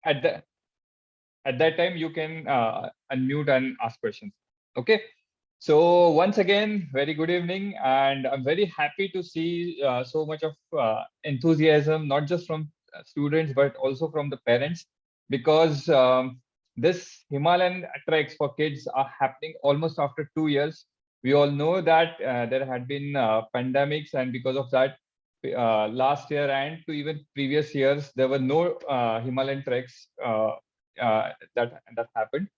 at the at that time you can unmute and ask questions. Okay. So once again, very good evening, and I'm very happy to see so much of enthusiasm, not just from students but also from the parents, because this Himalayan treks for kids are happening almost after 2 years. We all know that there had been pandemics, and because of that, last year and to even previous years, there were no Himalayan treks that happened.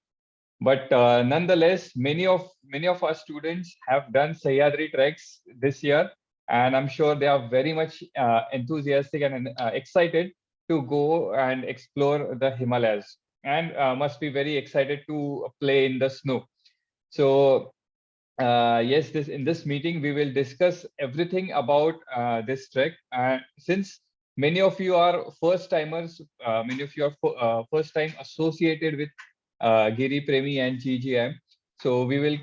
But nonetheless, many of our students have done Sahyadri treks this year, and I'm sure they are very much enthusiastic and excited to go and explore the Himalayas, and must be very excited to play in the snow. So yes, in this meeting we will discuss everything about this trek. And since many of you are first timers, many of you are first time associated with Giri Premi and GGM. So we will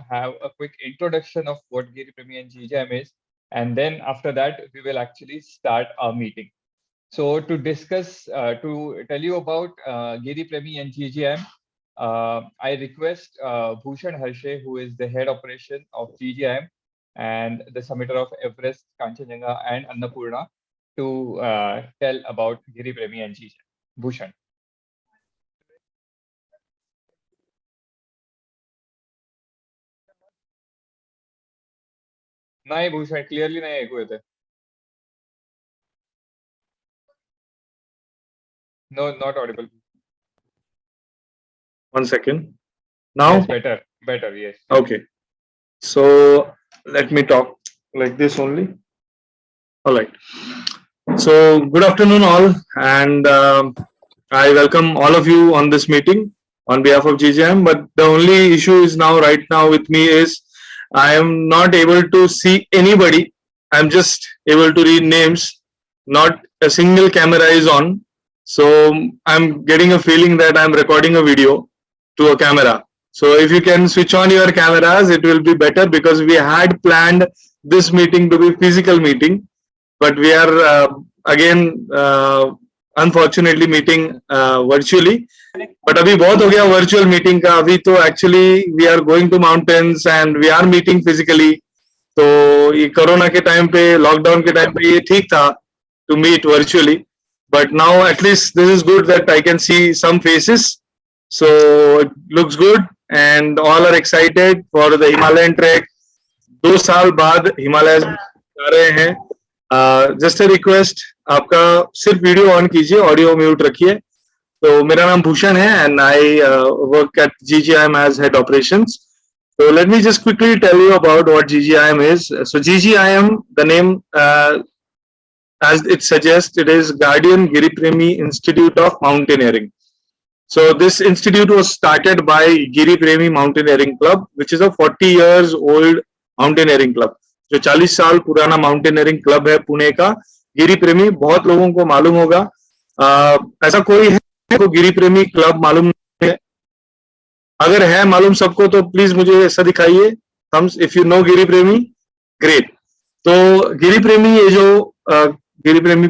have a quick introduction of what Giri Premi and GGM is, and then after that we will actually start our meeting. So to discuss, to tell you about Giri Premi and GGM, I request Bhushan Harshe, who is the head operation of GGM and the summiter of Everest, Kanchenjunga and Annapurna, to tell about Giri Premi and GGM. Bhushan. नहीं Bhushan clearly नहीं ऐकू येते. No, not audible. One second. Now? Yes, better, yes. Okay. So let me talk like this only. All right. So good afternoon all, and I welcome all of you on this meeting on behalf of GGM. But the only issue is right now with me is I am not able to see anybody. I'm just able to read names. Not a single camera is on. So I'm getting a feeling that I'm recording a video to a camera. So if you can switch on your cameras, it will be better, because we had planned this meeting to be physical meeting, but we are again unfortunately meeting virtually. But abhi bahut ho gaya virtual meeting ka. Abhi to actually we are going to mountains and we are meeting physically. तो ये corona के time पे, lockdown के time पे ये ठीक था to meet virtually, but now at least this is good that I can see some faces. So it looks good and all are excited for the Himalayan trek. 2 साल बाद Himalayas जा रहे हैं. जस्ट अ रिक्वेस्ट, आपका सिर्फ video on कीजिए, audio mute रखिए. तो मेरा नाम भूषण है and I work at GGIM as head operations. So let me just quickly tell you about what GGIM is. So GGIM, the name as it suggests, it is Guardian Giri Premi Institute of Mountaineering. So this institute was started by Giri Premi Mountaineering Club, which is a 40 years old mountaineering club. जो 40 साल पुराना mountaineering club है पुणे का. गिरी प्रेमी बहुत लोगों को मालूम होगा. ऐसा कोई है तो गिरी प्रेमी क्लब मालूम नहीं है? अगर है मालूम सबको तो प्लीज मुझे ऐसा दिखाइए थम्स इफ यू नो गिरी प्रेमी. ग्रेट. तो गिरी प्रेमी ये जो गिरी प्रेमी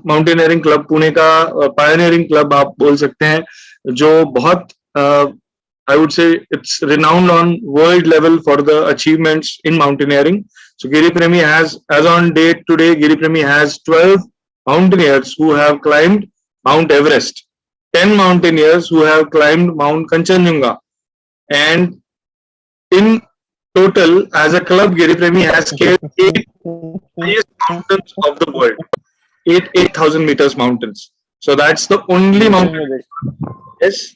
माउंटेनियरिंग क्लब पुणे का पायनियरिंग क्लब आप बोल सकते हैं, जो बहुत I would say it's renowned on world level for the achievements in mountaineering. So Giri Premi has, as on date today, Giri Premi has 12 mountaineers who have climbed Mount Everest, 10 mountaineers who have climbed Mount Kanchenjunga, and in total, as a club, Giri Premi has scaled 8 highest mountains of the world, 8,000 meters mountains. So that's the only mountain. Yes.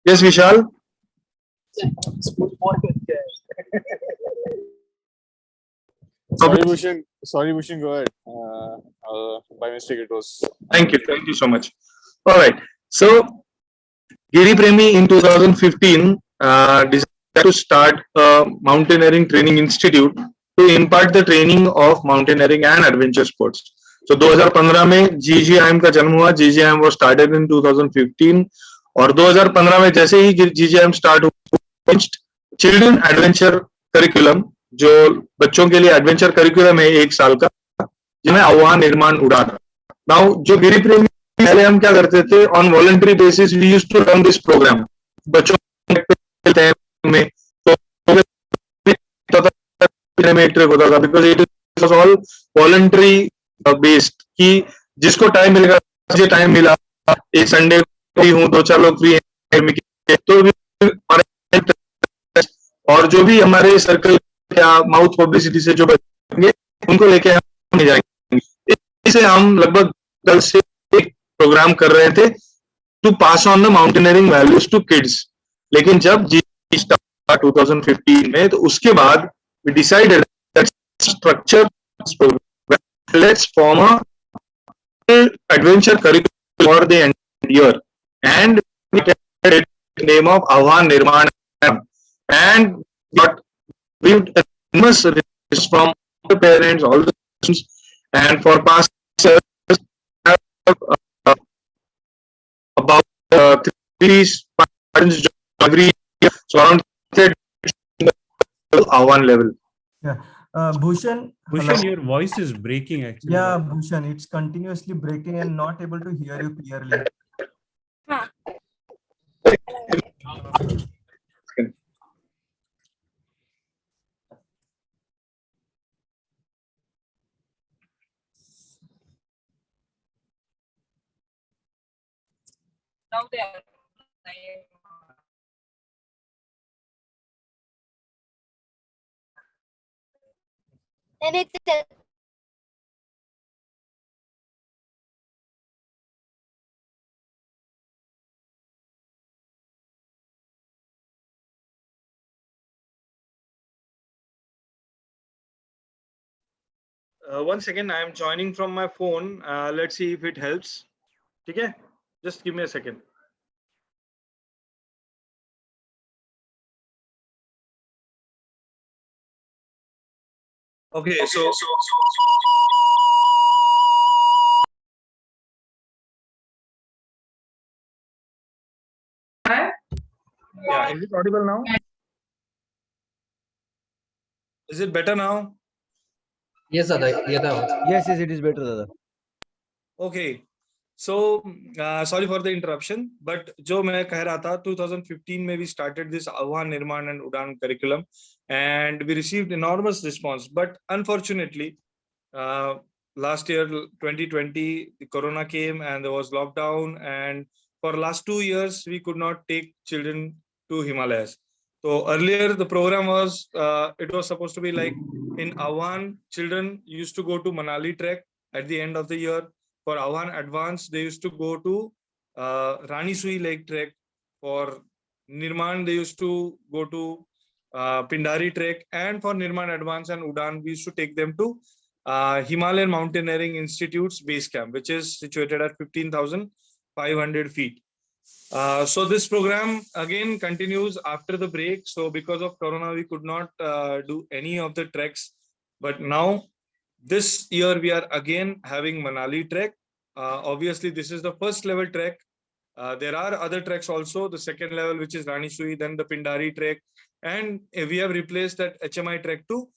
Yes, Vishal. Sorry, Bhushan, go ahead. By mistake, it was. Thank you so much. All right. So, Giri Premi in 2015 decided to start a mountaineering training institute to impart the training of mountaineering and adventure sports. So, 2015 में GGIM का जन्म हुआ. GGIM was started in 2015. और 2015 में जैसे ही GGIM start हुआ, children adventure curriculum, जो बच्चों के लिए एडवेंचर करिकुलम है 1 साल का, जिसमें आह्वान निर्माण उड़ान. नाउ जो गिरी प्रेमी पहले हम क्या करते थे, on voluntary basis we used to run this program. बच्चों में में एक ट्रिप होता था because it was all voluntary based कि जिसको टाइम मिलेगा, मुझे टाइम मिला, एक संडे फ्री हूँ, दो चार लोग फ्री हैं, तो और जो भी हमारे सर्कल या माउथ पब्लिसिटी से जो बचेंगे उनको लेके हम जाएंगे. इसे हम लगभग कल से एक प्रोग्राम कर रहे थे to pass on the mountaineering values to kids. लेकिन जब जी स्टार्ट 2015 में, तो उसके बाद we decided that structure program, let's form a adventure curriculum for the year, and we kept it name of Ahwan Nirman, and got we enormous response from the parents, all the students, and for past years, uh, about three parents every year, so around Ahwan level. Yeah, Bhushan. Bhushan, your voice is breaking actually. Yeah, Bhushan, it's continuously breaking and not able to hear you clearly. Now they are. And it's Once again, I am joining from my phone. Let's see if it helps. Okay, just give me a second. Okay, so yeah, is it audible now? Is it better now? Yes, Dada. Yes, it is better, Dada. Okay, so sorry for the interruption, but जो मैं कह रहा था 2015 में we started this Ahwan Nirman and Udan curriculum, and we received enormous response. But unfortunately, last year 2020 the corona came and there was lockdown, and for last 2 years we could not take children to Himalayas. So earlier the program was it was supposed to be like in Ahwan, children used to go to Manali trek at the end of the year. For Ahwan Advanced, they used to go to Rani Sui Lake trek. For Nirman, they used to go to Pindari trek. And for Nirman Advanced and Udan, we used to take them to Himalayan Mountaineering Institute's base camp, which is situated at 15,500 feet. So this program again continues after the break. So because of Corona, we could not do any of the treks. But now, this year we are again having Manali trek. Obviously, this is the first level trek. There are other treks also, the second level, which is Rani Sui, then the Pindari trek. And we have replaced that HMI trek to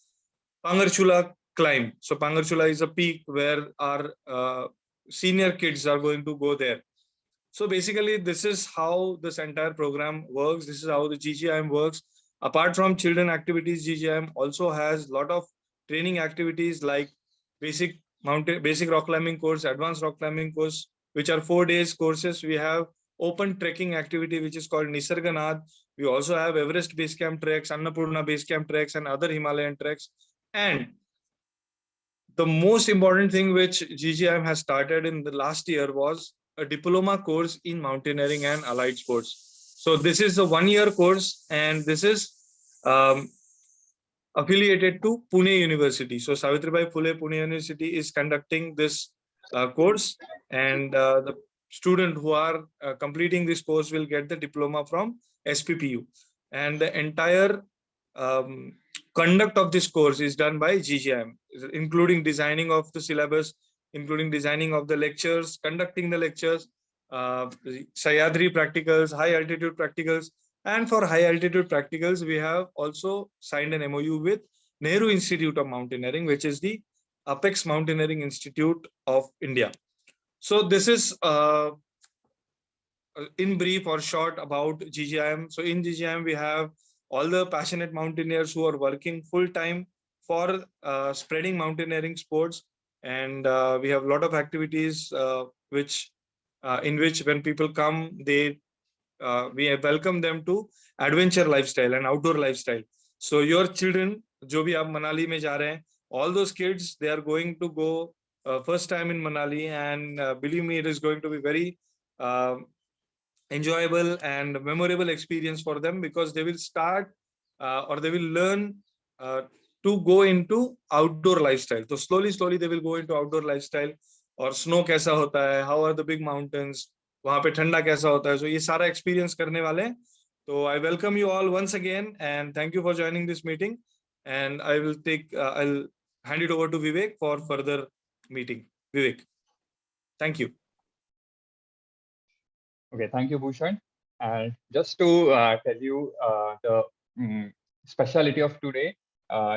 Pangarchula climb. So Pangarchula is a peak where our senior kids are going to go there. So basically, this is how this entire program works. This is how the GGIM works. Apart from children activities, GGIM also has a lot of training activities like basic rock climbing course, advanced rock climbing course, which are 4 days courses. We have open trekking activity, which is called Nisarganath. We also have Everest Base Camp treks, Annapurna Base Camp treks, and other Himalayan treks. And the most important thing which GGIM has started in the last year was a diploma course in mountaineering and allied sports. So this is a 1-year course, and this is affiliated to Pune University. So Savitribai Phule Pune University is conducting this course, and the student who are completing this course will get the diploma from SPPU. And the entire conduct of this course is done by GGIM, including designing of the syllabus, including designing of the lectures, conducting the lectures, Sayadri practicals, high altitude practicals. And for high altitude practicals, we have also signed an MOU with Nehru Institute of Mountaineering, which is the Apex Mountaineering Institute of India. So this is in brief or short about GGIM. So in GGIM, we have all the passionate mountaineers who are working full time for spreading mountaineering sports, and we have a lot of activities which in which when people come, we welcome them to adventure lifestyle and outdoor lifestyle. So your children, जो भी आप मनाली में जा रहे हैं, all those kids, they are going to go first time in Manali, and believe me, it is going to be very enjoyable and memorable experience for them, because they will start or they will learn to go into outdoor lifestyle. So slowly they will go into outdoor lifestyle. और snow कैसा होता है, how are the big mountains, वहां पे ठंडा कैसा होता है, so ये सारा experience करने वाले हैं. So I welcome you all once again, and thank you for joining this meeting. And I will I'll hand it over to Vivek for further meeting. Vivek, thank you. Okay, thank you, Bhushan. And just to tell you the speciality of today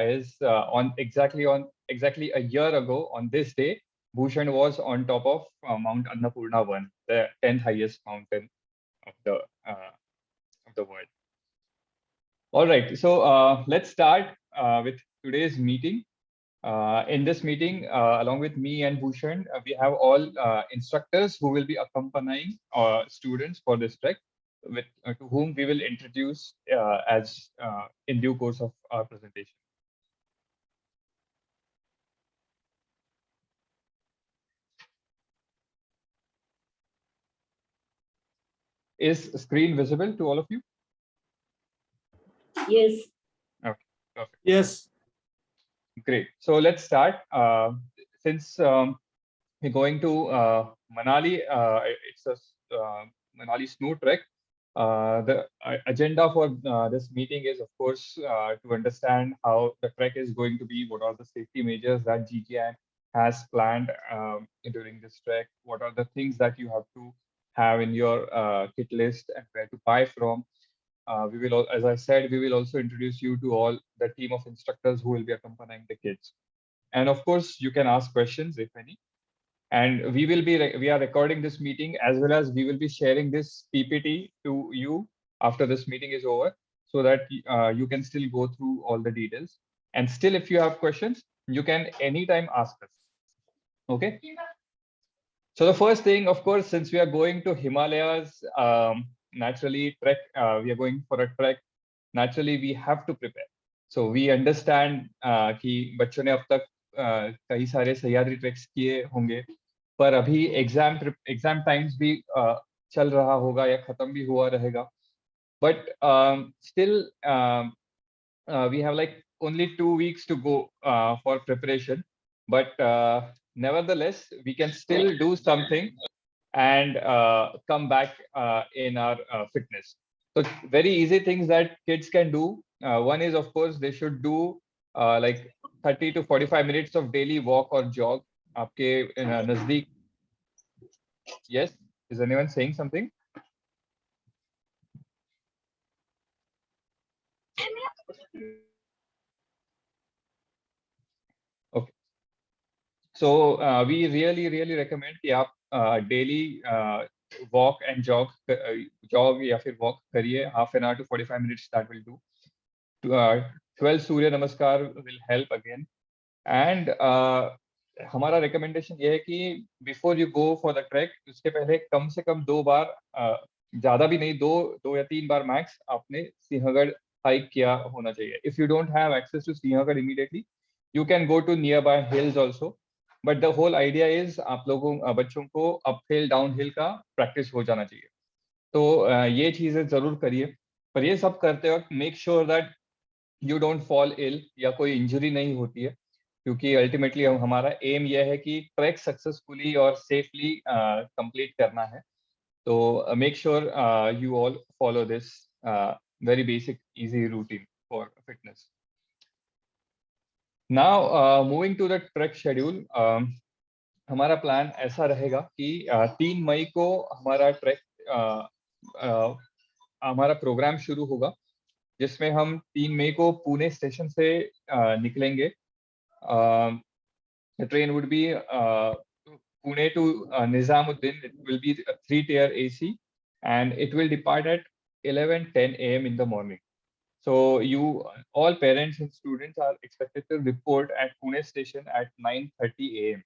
is on exactly a year ago on this day, Bhushan was on top of Mount Annapurna 1, the 10th highest mountain of the world. All right, so let's start with today's meeting. In this meeting, along with me and Bhushan, we have all instructors who will be accompanying students for this trek, with to whom we will introduce as in due course of our presentation. Is screen visible to all of you? Yes. Okay, perfect. Yes. Great. So let's start. Since we're going to Manali, it's a Manali snow trek. The agenda for this meeting is, of course, to understand how the trek is going to be, what are the safety measures that GGI has planned during this trek, what are the things that you have to have in your kit list and where to buy from. We will, as I said, we will also introduce you to all the team of instructors who will be accompanying the kids. And of course, you can ask questions if any. And we are recording this meeting, as well as we will be sharing this PPT to you after this meeting is over, so that you can still go through all the details. And still, if you have questions, you can anytime ask us. Okay. So the first thing, of course, since we are going to Himalayas, naturally trek, we are going for a trek. Naturally, we have to prepare. So we understand कि बच्चों ने अब तक कई सारे Sahyadri treks किए होंगे, पर अभी एग्जाम टाइम्स भी चल रहा होगा या खत्म भी हुआ रहेगा. But still, we have like only 2 weeks to go for preparation. But nevertheless, we can still do something and come back in our fitness. So very easy things that kids can do. One is, of course, they should do like 30 to 45 minutes of daily walk or jog. आपके नजदीक. Yes, is anyone saying something? Okay. So we really recommend कि आप daily walk and jog या फिर walk करिए, half an hour to 45 minutes, that will do. 12 Surya Namaskar will help again. And हमारा recommendation ये है कि before you go for the trek, उसके पहले कम से कम 2 बार, ज़्यादा भी नहीं, 2 या 3 बार max आपने सिंहगढ़ hike किया होना चाहिए. If you don't have access to Sinhagad immediately, you can go to nearby hills also. But the whole idea is आप लोगों बच्चों को uphill downhill का practice हो जाना चाहिए. तो ये चीजें जरूर करिए. पर ये सब करते वक्त make sure that you don't fall ill या कोई इंजरी नहीं होती है, क्योंकि अल्टीमेटली हमारा एम यह है कि ट्रैक सक्सेसफुली और सेफली कंप्लीट करना है. तो make sure you all follow this very basic easy routine for fitness. Now moving to the trek schedule. हमारा प्लान ऐसा रहेगा कि 3 मई को हमारा ट्रैक हमारा प्रोग्राम शुरू होगा, जिसमें हम 3 मई को पुणे स्टेशन से निकलेंगे. Train would be Pune to Nizamuddin, it will be a 3-tier AC, and it will depart at 11:10 a.m. in the morning. So you, all parents and students are expected to report at Pune station at 9:30 a.m.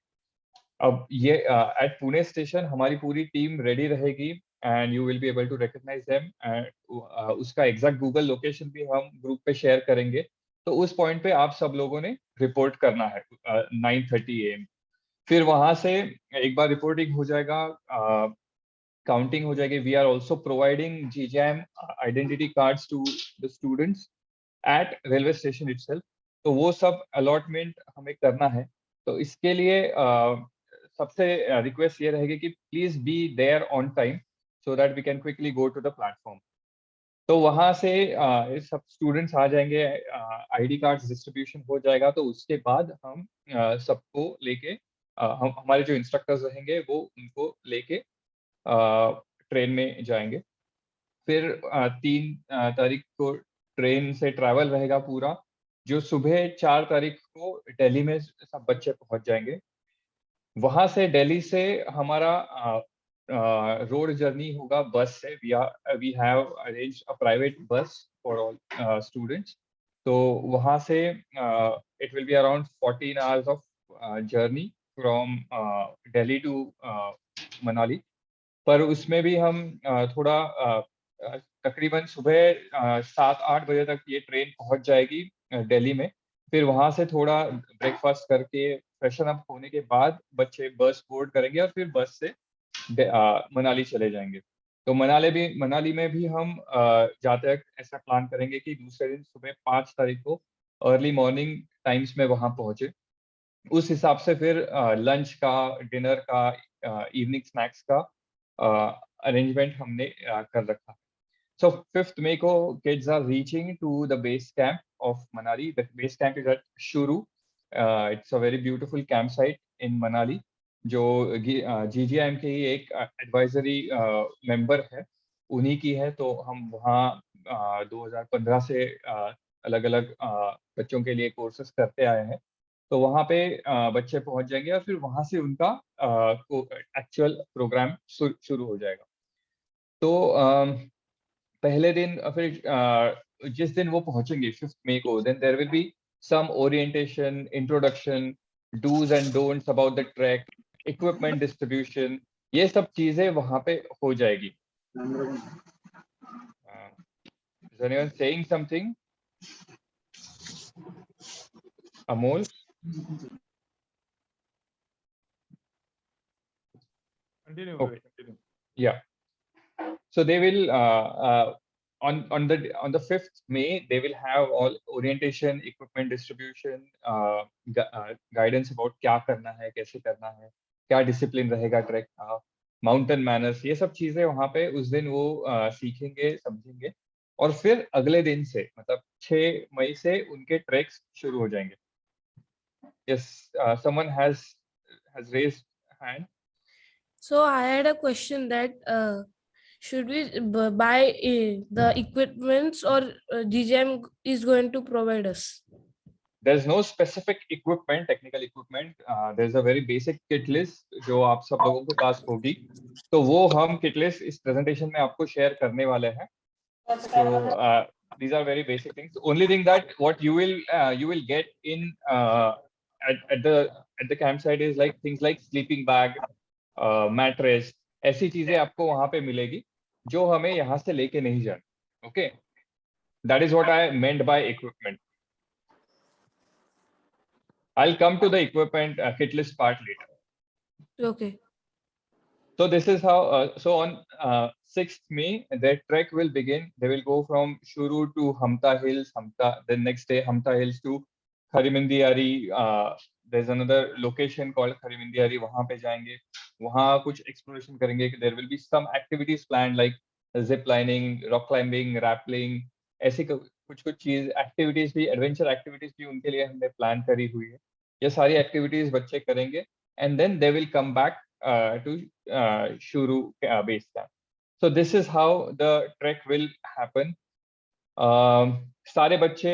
अब ये at Pune station हमारी पूरी team ready रहेगी and you will be able to recognize them, and उसका exact Google location भी हम group पे share करेंगे. तो उस point पे आप सब लोगों ने report करना है 9:30 a.m. फिर वहां से एक बार reporting हो जाएगा, counting हो जाएगी. We are also providing Ggim identity cards to the students at railway station itself. तो वो सब allotment हमें करना है. तो इसके लिए सबसे रिक्वेस्ट ये रहेगी कि please be there on time so that we can quickly go to the platform. तो वहां से सब स्टूडेंट्स आ जाएंगे, आईडी कार्ड्स डिस्ट्रीब्यूशन हो जाएगा. तो उसके बाद हम सबको लेके हम हमारे जो इंस्ट्रक्टर्स रहेंगे वो उनको लेके ट्रेन में जाएंगे. फिर 3 तारीख को ट्रेन से ट्रैवल रहेगा पूरा, जो सुबह 4 तारीख को दिल्ली में सब बच्चे पहुंच जाएंगे. वहां से दिल्ली से हमारा रोड जर्नी होगा बस से. We have arranged a private bus for all students. तो वहां से it will be around 14 hours of journey from Delhi to Manali. पर उसमें भी हम थोड़ा तकरीबन सुबह 7-8 बजे तक ये ट्रेन पहुंच जाएगी दिल्ली में. फिर वहां से थोड़ा ब्रेकफास्ट करके फ्रेशन अप होने के बाद बच्चे बस बोर्ड करेंगे और फिर बस से मनाली चले जाएंगे. तो मनाली में भी हम जाते वक्त ऐसा प्लान करेंगे कि दूसरे दिन सुबह 5 तारीख को अर्ली मॉर्निंग टाइम्स में वहां पहुंचे. उस हिसाब से फिर लंच का, डिनर का, इवनिंग स्नैक्स का अरेंजमेंट हमने कर रखा. So 5th May को kids are reaching to the base camp of Manali. The base camp is at Shuru. It's a very beautiful campsite in Manali. जो GGIM के ही एक advisory member है, उन्हीं की है. तो हम वहाँ 2015 से अलग-अलग बच्चों के लिए कोर्सेस करते आए हैं. तो वहाँ पे बच्चे पहुँच जाएंगे और फिर वहाँ से उनका एक्चुअल प्रोग्राम शुरू हो जाएगा. तो पहले दिन फिर जिस दिन वो पहुंचेंगे 5th May को, then there will be some orientation, introduction, do's and don'ts about the trek, equipment distribution. ये सब चीजें वहां पे हो जाएगी. Is anyone saying something? Amol? Continue. Okay. Yeah. So they will on the 5th May they will have all orientation, equipment distribution, guidance about क्या करना है, कैसे करना है, क्या डिसिप्लिन रहेगा ट्रैक का, माउंटेन मैनर्स. ये सब चीजें वहां पे उस दिन वो सीखेंगे, समझेंगे. और फिर अगले दिन से मतलब 6 मई से उनके ट्रैक्स शुरू हो जाएंगे. Yes, someone has raised hand. So I had a question that should we buy the equipments or GGM is going to provide us? There's no specific equipment, technical equipment. There's a very basic kit list जो आप सब लोगों के पास होगी. तो वो हम kit list इस presentation में आपको share करने वाले हैं. So these are very basic things. Only thing that what you will get in at the campsite is like things like sleeping bag, mattress. ऐसी चीजें आपको वहां पे मिलेगी जो हमें यहाँ से लेके नहीं जाना. Okay, that is what I meant by equipment. I'll come to the equipment kit list part later. Okay. So this is how. So on 6th May, their trek will begin. They will go from Shuru to Hamta Hills. The next day, Hamta Hills to Kharimindiyari. There's another location called Kharimindiyari. वहाँ पे जाएंगे. वहाँ कुछ exploration करेंगे. There will be some activities planned like zip lining, rock climbing, rappelling. ऐसी कुछ चीज activities भी, adventure activities भी उनके लिए हमने plan करी हुई है. ये सारी activities बच्चे करेंगे and then they will come back to Shuru base camp. So this is how the trek will happen. सारे बच्चे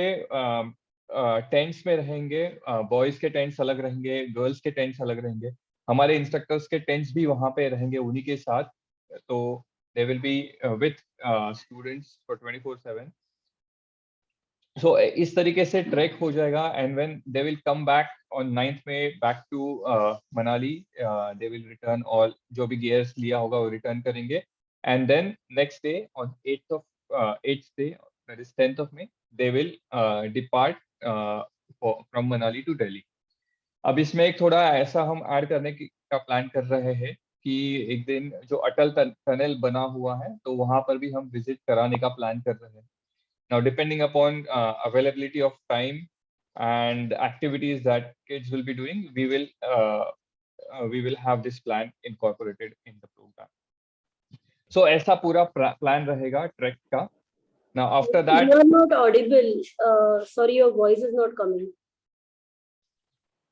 टेंट्स में रहेंगे. बॉयज के टेंट्स अलग रहेंगे, गर्ल्स के टेंट्स अलग रहेंगे. हमारे इंस्ट्रक्टर्स के टेंट्स भी वहाँ पे रहेंगे उन्हीं के साथ, तो they will be with students for 24/7. So इस तरीके से ट्रैक हो जाएगा, and when they will come back on 9th में back to Manali, they will return all जो भी गियर्स लिया होगा वो रिटर्न करेंगे, and then next day on 8th day, that is 10th of May, they will depart from Manali to Delhi. अब इसमें एक थोड़ा ऐसा हम ऐड करने का प्लान कर रहे हैं कि एक दिन जो अटल टनल बना हुआ है तो वहां पर भी हम विजिट कराने का प्लान कर रहे हैं. Now, depending upon availability of time and activities that kids will be doing, we will have this plan incorporated in the program. So ऐसा पूरा plan रहेगा trek का. Now after that, you are not audible. Sorry, your voice is not coming.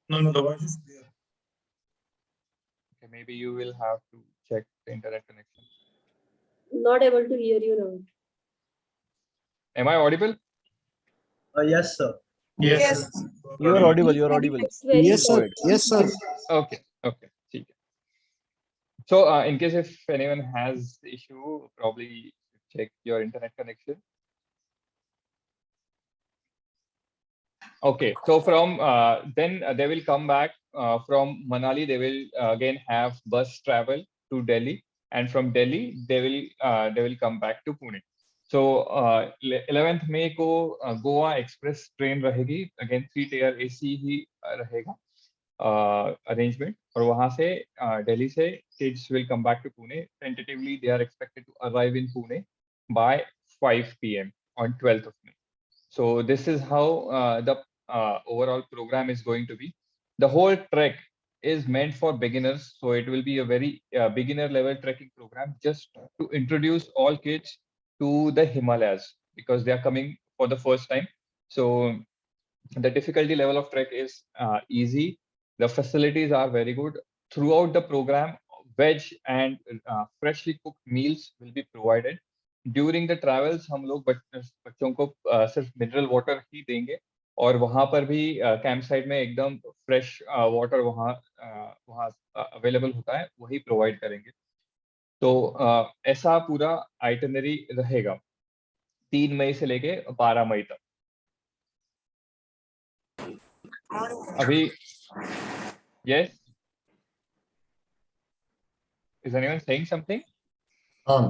No, the voice is clear. okay, maybe you will have to check the internet connection. Not able to hear you now. Am I audible? Yes, sir. Yes. You are audible. You are audible. It's very Yes, sir. Yes, sir. Okay, okay, ठीक है. So in case if anyone has issue, probably check your internet connection. Okay, so from then they will come back from Manali. They will again have bus travel to Delhi, and from Delhi they will come back to Pune. So 11th May को Goa express train रहेगी, again 3-tier AC ही रहेगा arrangement, और वहां से दिल्ली से kids will come back to Pune. Tentatively they are expected to arrive in Pune by 5 p.m. on 12th of May. So this is how the overall program is going to be. The whole trek is meant for beginners, so it will be a very beginner level trekking program, just to introduce all kids to the Himalayas, because they are coming for the first time. So the difficulty level of trek is easy. The facilities are very good. Throughout the program, veg and freshly cooked meals will be provided. During the travels हम लोग बच्चों को सिर्फ mineral water ही देंगे, और वहां पर भी कैंप साइट में एकदम फ्रेश वाटर वहाँ अवेलेबल होता है, वही प्रोवाइड करेंगे. तो ऐसा पूरा आइटनरी रहेगा 3 मई से लेके 12 मई तक. अभी yes, is anyone saying something?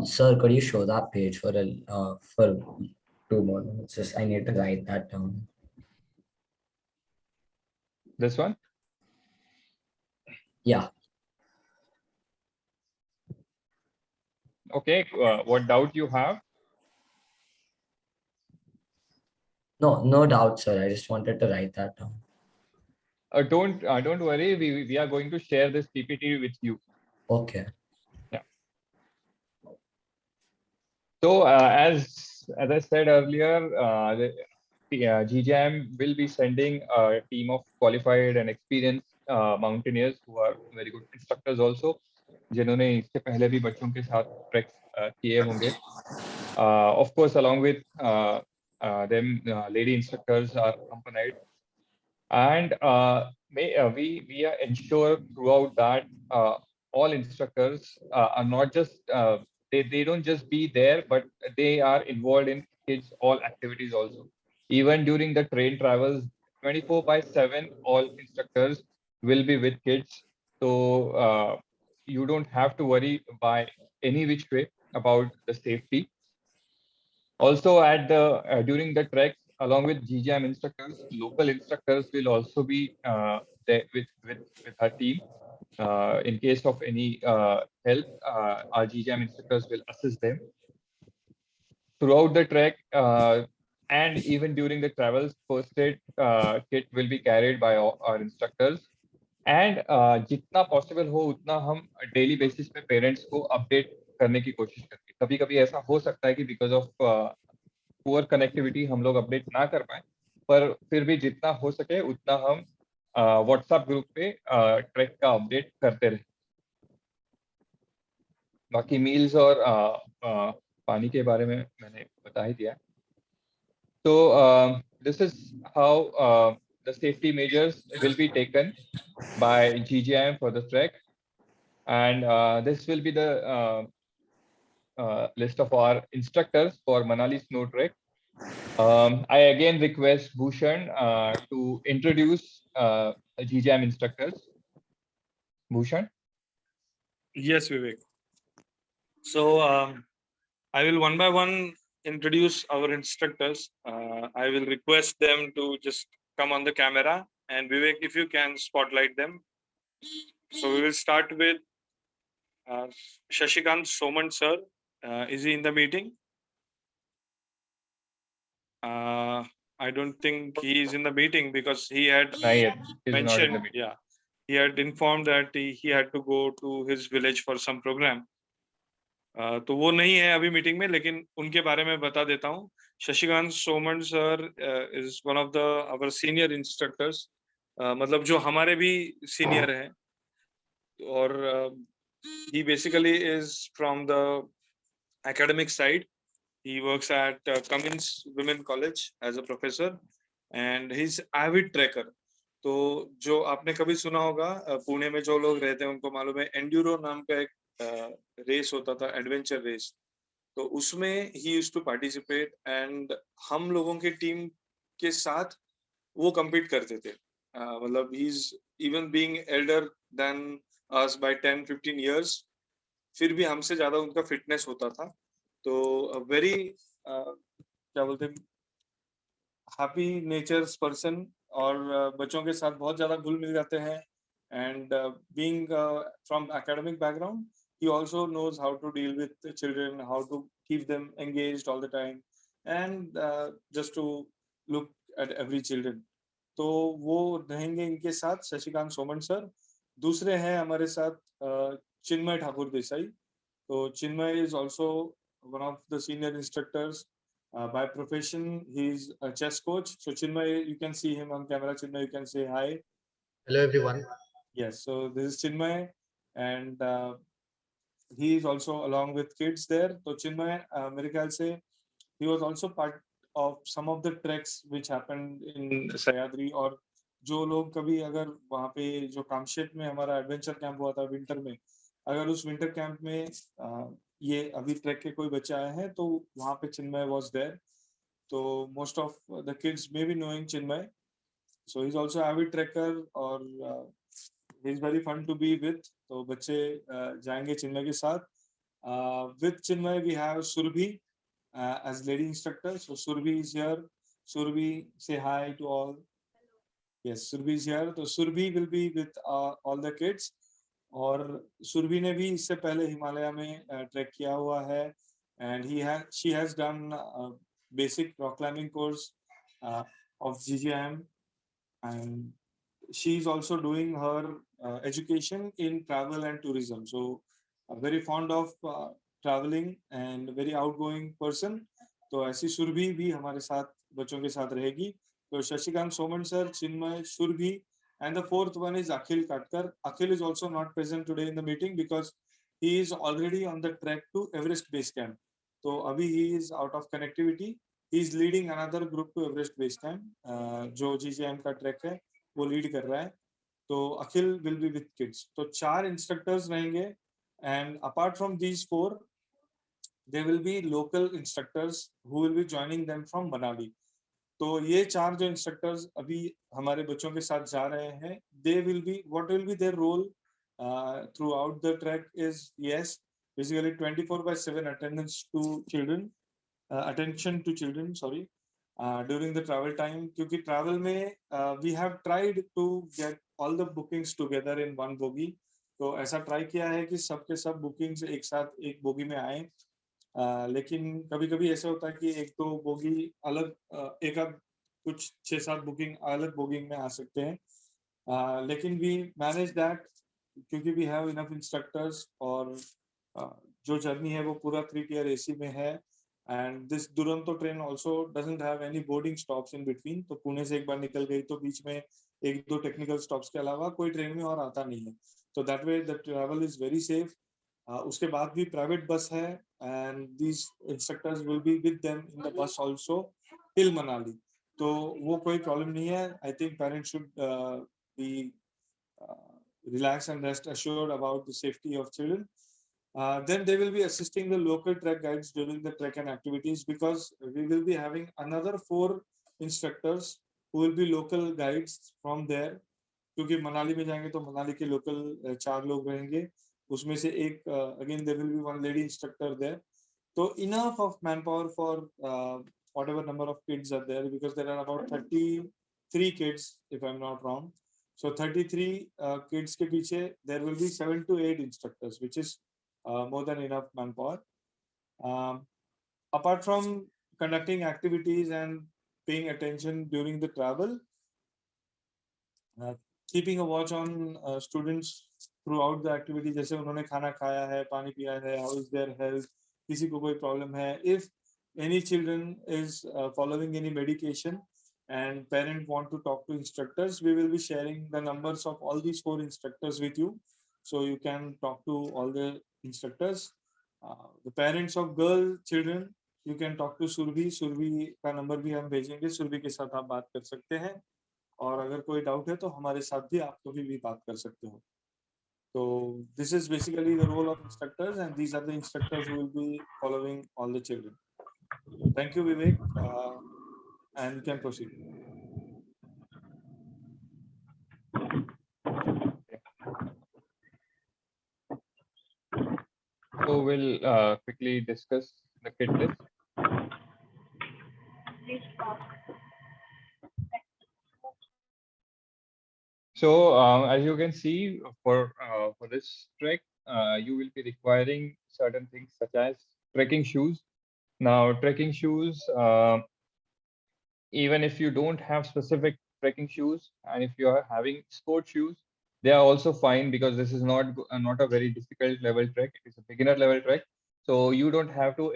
Sir, could you show that page for 2 more minutes? Just I need to write that down. This one? Yeah. Okay, what doubt you have? No doubt, sir. I just wanted to write that down. Don't worry, we are going to share this PPT with you. Okay. Yeah. So as I said earlier, the Ggim will be sending a team of qualified and experienced mountaineers who are very good instructors also, जिन्होंने इससे पहले भी बच्चों के साथ tracks किए होंगे. Of course, along with them, lady instructors are accompanied, and we ensure throughout that all instructors are not just they don't just be there, but they are involved in kids all activities also. Even during the train travels, 24/7 all instructors will be with kids, so you don't have to worry by any which way about the safety. Also at the during the treks, along with Ggim instructors, local instructors will also be there with our team. In case of any help, our Ggim instructors will assist them. Throughout the trek and even during the travels, first aid kit will be carried by our instructors. And जितना possible हो उतना हम daily basis पे parents को update करने की कोशिश करते हैं. कभी कभी ऐसा हो सकता है कि बिकॉज ऑफ पुअर कनेक्टिविटी हम लोग अपडेट ना कर पाए, पर फिर भी जितना हो सके उतना हम व्हाट्सएप ग्रुप पे ट्रैक का अपडेट करते रहे. बाकी मील्स और पानी के बारे में मैंने बता ही दिया. तो this is how the safety measures will be taken by GGM for the trek, and this will be the list of our instructors for Manali Snow Trek. I again request Bhushan to introduce GGM instructors. Bhushan. Yes, Vivek. So I will one by one introduce our instructors. I will request them to just come on the camera, and Vivek, if you can spotlight them. So we will start with Shashikant Soman sir. Is he in the meeting? I don't think he is in the meeting because he had Nayat is not in the mentioned, meeting. yeah, he had informed that he had to go to his village for some program. तो वो नहीं है अभी meeting में, लेकिन उनके बारे में बता देता हूँ. Shashikant Soman sir is one of the our senior instructors, मतलब जो हमारे भी सीनियर हैं, और he basically is from the academic side. He works at Cummins Women College as a professor, and he's avid trekker. तो जो आपने कभी सुना होगा, पुणे में जो लोग रहते हैं उनको मालूम है, एंड्यूरो नाम का एक रेस होता था, एडवेंचर रेस. तो उसमें ही यूज्ड टू पार्टिसिपेट, एंड हम लोगों की टीम के साथ वो compete करते थे. मतलब he is even being elder than us by 10-15 years, फिर भी हमसे ज्यादा उनका फिटनेस होता था. तो वेरी क्या बोलते हैं, हैप्पी नेचर्स पर्सन, और बच्चों के साथ बहुत ज्यादा घुल मिल जाते हैं. And being from academic background, he also knows how to deal with the children, how to keep them engaged all the time, and just to look at every children. तो वो रहेंगे इनके साथ शशिकांत सोमन सर. दूसरे हैं हमारे साथ चिन्मय ठाकुर देसाई. तो चिन्मय is also one of the senior instructors. By profession, he is a chess coach. So Chinmay, you can see him on camera. Chinmay, you can say hi. Hello everyone. Yes, so this is Chinmay, and he is also along with kids there. So Chinmay, मेरे ख्याल से he was also part of some of the treks which happened in Sahyadri. और जो लोग कभी अगर वहाँ पे जो कामशेट में हमारा एडवेंचर कैंप हुआ था विंटर में, अगर उस विंटर कैंप में ये अभी ट्रैक के कोई बच्चे आए हैं तो वहाँ पे चिन्मय वाज देयर. तो most of the kids may be knowing Chinmay. So he is also avid trekker, और he is very fun to be with. तो बच्चे जाएंगे चिन्मय के साथ. With Chinmay we have Surabhi as lady instructor. So Surabhi is here. Surabhi, say hi to all. Yes, Surabhi is here. So Surabhi will be with all the kids. और सुरभि ने भी इससे पहले हिमालय में ट्रैक किया हुआ है, and she has done basic rock climbing course of GGM, and she is also doing her education in travel and tourism. So very fond of traveling and very outgoing person. तो ऐसी सुरभि भी हमारे साथ बच्चों के साथ रहेगी. तो Shashikant Soman sir, Chinmay, Surabhi, and the fourth one is Akhil Katkar. Akhil is also not present today in the meeting because he is already on the trek to Everest Base Camp. So abhi he is out of connectivity. He is leading another group to Everest Base Camp. जो GGM का track है वो lead कर रहा है. तो Akhil will be with kids. तो 4 instructors रहेंगे, and apart from these 4, there will be local instructors who will be joining them from Manali. तो ये 4 जो इंस्ट्रक्टर्स अभी हमारे बच्चों के साथ जा रहे हैं, they will be, what will be their role throughout the trek is, yes, basically 24/7 attendance to children, attention to children, sorry, during the travel time. क्योंकि travel में we have tried to get all the bookings together in one bogie. तो ऐसा try किया है कि सबके सब bookings एक साथ एक bogie में आए. लेकिन कभी कभी ऐसा होता है कि एक तो बोगी अलग, एक आध कुछ 6-7 बुकिंग अलग बोगिंग में आ सकते हैं. लेकिन वी मैनेज दैट क्योंकि वी हैव इनफ इंस्ट्रक्टर्स, और जो जर्नी है वो पूरा 3 tier AC में है. And this Duronto train also doesn't have any boarding stops in between. तो पुणे से एक बार निकल गई तो बीच में 1-2 टेक्निकल स्टॉप्स के अलावा कोई ट्रेन में और आता नहीं है. तो that way the travel is very safe. उसके बाद भी प्राइवेट बस है, and these instructors will be with them in the bus also till Manali. तो वो कोई प्रॉब्लम नहीं है. I think parents should be relax and rest assured about the safety of children. Then they will be assisting the local trek guides during the trek and activities, because we will be having another 4 instructors who will be local guides from there. क्योंकि मनाली में जाएंगे तो मनाली के local 4 लोग रहेंगे, उसमें से एक again there will be one lady instructor there. So enough of manpower for whatever number of kids are there, because there are about 33 kids if I'm not wrong. So 33 kids ke piche there will be 7 to 8 instructors, which is more than enough manpower. Apart from conducting activities and paying attention during the travel, keeping a watch on students throughout the activity, जैसे उन्होंने खाना खाया है, पानी पिया है, how is their health, किसी को कोई problem है, if any children is following any medication and parent want to talk to instructors, we will be sharing the numbers of all these 4 instructors with you, so you can talk to all the instructors. The parents of girl children, you can talk to Survi. Survi का number भी हम भेजेंगे, सुरभि के साथ आप बात कर सकते हैं, और अगर कोई डाउट है तो हमारे साथ भी आप कभी भी बात कर सकते हो. So this is basically the role of instructors, and these are the instructors who will be following all the children. Thank you, Vivek, and you can proceed. So we'll quickly discuss the kit list. So as you can see, for this trek, you will be requiring certain things such as trekking shoes. Now, trekking shoes, even if you don't have specific trekking shoes, and if you are having sport shoes, they are also fine, because this is not a very difficult level trek. It is a beginner level trek, so you don't have to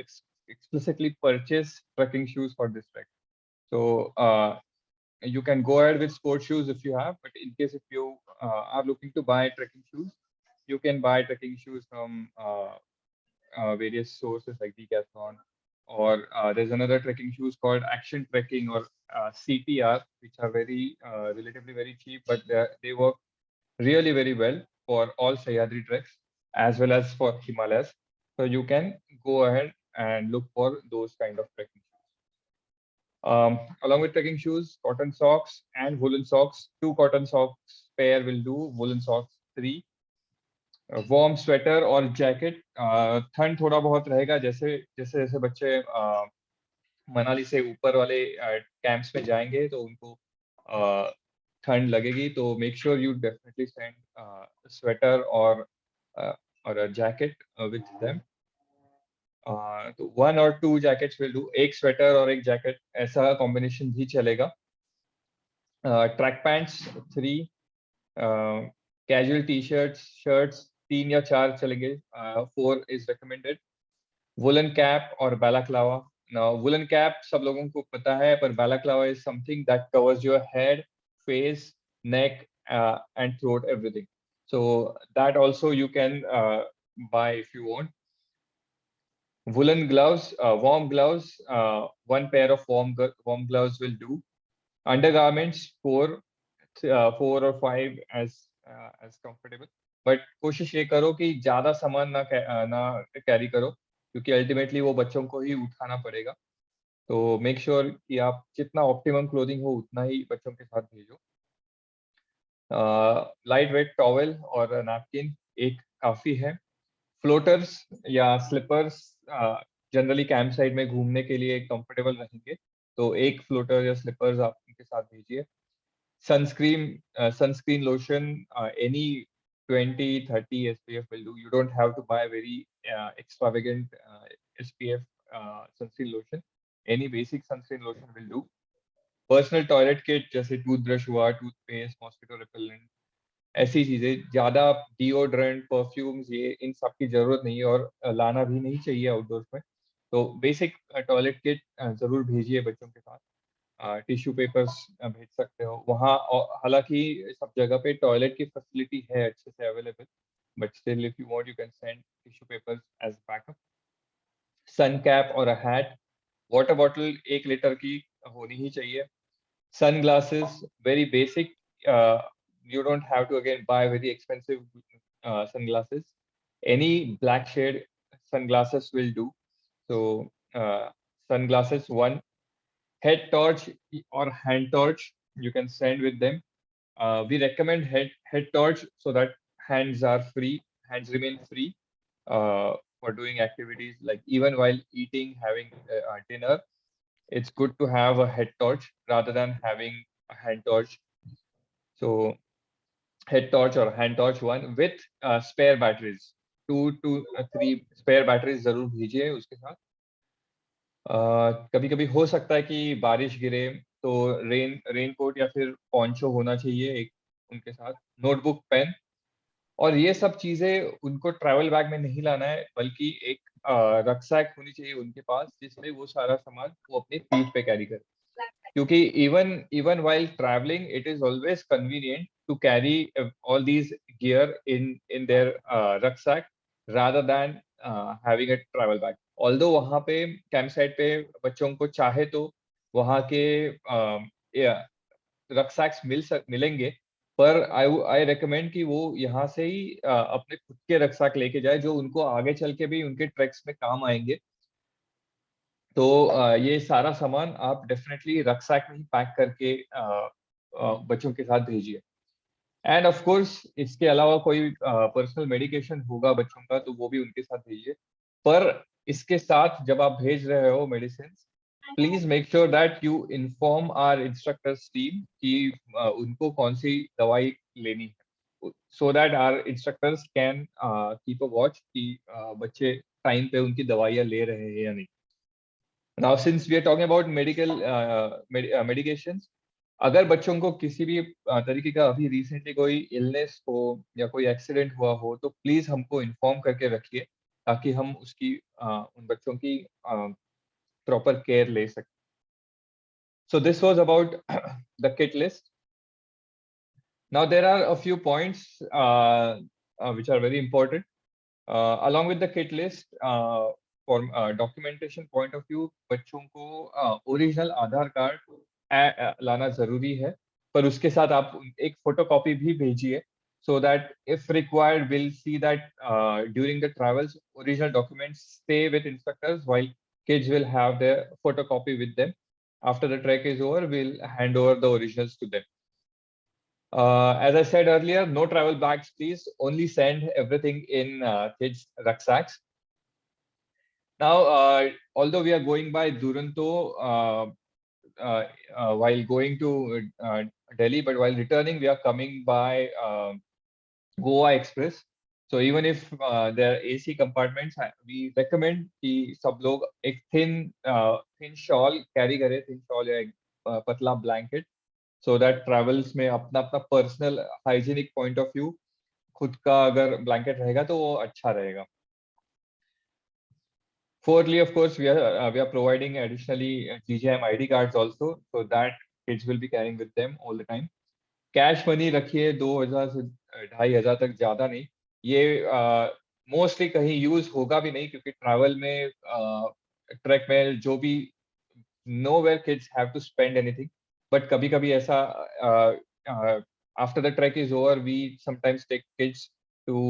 explicitly purchase trekking shoes for this trek. So you can go ahead with sport shoes if you have, but in case if you are looking to buy trekking shoes, you can buy trekking shoes from various sources like Decathlon, or there's another trekking shoes called Action Trekking, or CTR, which are very relatively very cheap, but they work really very well for all Sahyadri treks as well as for Himalayas. So you can go ahead and look for those kind of trekking shoes. Along with trekking shoes, cotton socks and woolen socks. 2 cotton socks pair will do, woolen socks 3. Warm sweater और jacket. ठंड थोड़ा बहुत रहेगा, जैसे जैसे बच्चे मनाली से ऊपर वाले कैंप्स में जाएंगे तो उनको ठंड लगेगी, तो make sure you definitely send sweater और जैकेट विद देम. तो 1 or 2 जैकेट्स विल डू, एक स्वेटर और एक जैकेट, ऐसा कॉम्बिनेशन भी चलेगा. Track pants 3, casual T shirts 3 या 4 चलेंगे, 4 इज रिकमेंडेड. वुलन कैप और बैलाक्लावा. Now, woolen cap सब लोगों को पता है, पर balaclava is something that covers your head, face, neck, and throat, everything. So that also you can buy if you want. Woolen gloves, warm gloves. 1 pair of warm gloves will do. Undergarments 4 or 5 as comfortable. But कोशिश ये करो कि ज्यादा सामान ना carry करो, क्योंकि ultimately वो बच्चों को ही उठाना पड़ेगा. तो मेक श्योर कि आप जितना ऑप्टिमम क्लोथिंग हो उतना ही बच्चों के साथ भेजो. लाइट वेट टॉवेल और नैपकिन एक काफी है. फ्लोटर्स या स्लीपर्स जनरली कैंप साइड में घूमने के लिए कंफर्टेबल रहेंगे, तो एक फ्लोटर या स्लीपर्स आप उनके साथ भेजिए. Sunscreen lotion, any 20-30 SPF will do. You don't have to buy very extravagant SPF sunscreen lotion. Any basic sunscreen lotion will do. Personal toilet kit जैसे toothbrush हुआ, toothpaste, mosquito repellent, ऐसी चीजें. ज्यादा deodorant, perfumes, ये इन सब की जरूरत नहीं है, और लाना भी नहीं चाहिए आउटडोर्स में. तो बेसिक टॉयलेट किट जरूर भेजिए बच्चों के साथ. टिश्यू पेपर्स भेज सकते हो वहाँ. हालांकि सब जगह पे टॉयलेट की फैसिलिटी है अच्छे से available, but still if you want you can send tissue papers as backup. Sun cap और a hat. Water bottle 1 litre की होनी ही चाहिए. Sunglasses, very basic. You don't have to again buy very expensive sunglasses. Any black shade sunglasses will do. So sunglasses, one. Head torch or hand torch you can send with them. We recommend head torch so that hands remain free for doing activities like even while eating, having dinner. It's good to have a head torch rather than having a hand torch. So head torch or hand torch one with spare batteries. 2 to 3 spare batteries जरूर भेजिए उसके साथ. कभी कभी हो सकता है कि बारिश गिरे तो रेनकोट या फिर पॉन्चो होना चाहिए एक उनके साथ. नोटबुक, पेन, और ये सब चीजें उनको ट्रैवल बैग में नहीं लाना है, बल्कि एक रक्सैक होनी चाहिए उनके पास जिसमें वो सारा सामान वो अपनी पीठ पे कैरी करे. क्योंकि even while traveling it is always convenient to carry all these gear in their rucksack rather than having a travel bag. Although वहाँ पे कैंप साइट पे बच्चों को चाहे तो वहाँ के रक्सैक्स मिलेंगे, पर आई रिकमेंड कि वो यहाँ से ही अपने खुद के रक्सैक लेके जाए जो उनको आगे चल के भी उनके ट्रैक्स में काम आएंगे. तो ये सारा सामान आप डेफिनेटली रक्सैक में ही पैक करके बच्चों के साथ भेजिए. एंड ऑफ कोर्स इसके अलावा कोई पर्सनल मेडिकेशन होगा बच्चों का तो वो भी उनके साथ भेजिए. पर इसके साथ जब आप भेज रहे हो medicine, please make sure that you inform our instructors team कि उनको कौन सी दवाई लेनी है, so that our instructors can keep a watch कि बच्चे टाइम पे उनकी दवाइयाँ ले रहे हैं या नहीं. Now, since we are talking about medications, अगर बच्चों को किसी भी तरीके का अभी रिसेंटली कोई इलनेस हो या कोई एक्सीडेंट हुआ हो तो प्लीज हमको इन्फॉर्म करके रखिए ताकि हम उसकी उन बच्चों की प्रॉपर केयर ले सकें. So this was about the kit list. Now there are a few points which are very important. Along with the kit list, for documentation point of view, बच्चों को ओरिजिनल आधार कार्ड लाना जरूरी है, पर उसके साथ आप एक फोटोकॉपी भी भेजिए so that if required we'll see that during the travels original documents stay with instructors while kids will have their photocopy with them. After the trek is over, we'll hand over the originals to them. As I said earlier, no travel bags, please. Only send everything in kids' rucksacks. Now, although we are going by Duranto while going to Delhi, but while returning, we are coming by Goa Express. So even if there are AC compartments, we recommend कि सब लोग एक thin shawl carry करें, thin shawl या एक पतला blanket, so that travels में अपना personal hygienic point of view खुद का अगर blanket रहेगा तो वो अच्छा रहेगा. Fourthly, of course, we are providing additionally GGM ID cards also, so that kids will be carrying with them all the time. Cash money रखिए 2000 से 2500 तक, ज्यादा नहीं. ये मोस्टली कहीं यूज होगा भी नहीं क्योंकि ट्रैवल में ट्रैक में जो भी nowhere kids have to spend anything. But कभी कभी ऐसा after the track is over we sometimes take kids to